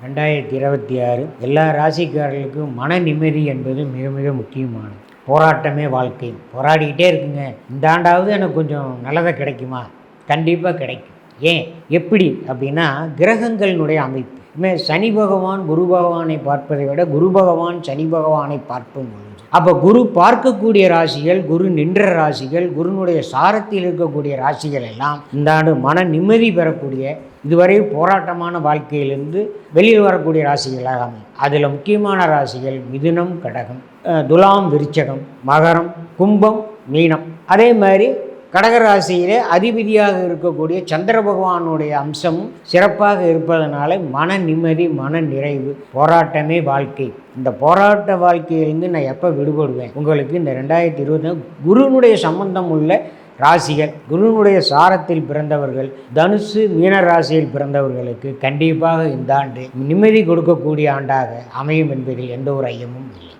2026 எல்லா ராசிக்காரர்களுக்கும் மன நிம்மதி என்பது மிக மிக முக்கியமானது. போராட்டமே வாழ்க்கை. போராடிக்கிட்டே இருக்குங்க. இந்த ஆண்டாவது எனக்கு கொஞ்சம் நல்லதை கிடைக்குமா? கண்டிப்பாக கிடைக்கும். ஏன் எப்படி அப்படின்னா, கிரகங்களினுடைய அமைப்பு. சனி பகவான் குரு பகவானை பார்ப்பதை விட குரு பகவான் சனி பகவானை பார்க்கும் பொழுது, அப்போ குரு பார்க்கக்கூடிய ராசிகள், குரு நின்ற ராசிகள், குருனுடைய சாரத்தில் இருக்கக்கூடிய ராசிகள் எல்லாம் இந்த ஆண்டு மன நிம்மதி பெறக்கூடிய, இதுவரை போராட்டமான வாழ்க்கையிலிருந்து வெளியில் வரக்கூடிய ராசிகளாக அமையும். அதில் முக்கியமான ராசிகள் மிதுனம், கடகம், துலாம், விருச்சகம், மகரம், கும்பம், மீனம். அதே மாதிரி கடகராசியிலே அதிபதியாக இருக்கக்கூடிய சந்திர பகவானுடைய அம்சமும் சிறப்பாக இருப்பதனால மன நிம்மதி, மன நிறைவு. போராட்டமே வாழ்க்கை. இந்த போராட்ட வாழ்க்கையிலிருந்து நான் எப்போ விடுபடுவேன்? உங்களுக்கு இந்த 2020 குருனுடைய சம்பந்தம் உள்ள ராசிகள், குருனுடைய சாரத்தில் பிறந்தவர்கள், தனுசு மீன ராசியில் பிறந்தவர்களுக்கு கண்டிப்பாக இந்த ஆண்டு நிம்மதி கொடுக்கக்கூடிய ஆண்டாக அமையும் என்பதில் எந்த ஒரு ஐயமும் இல்லை.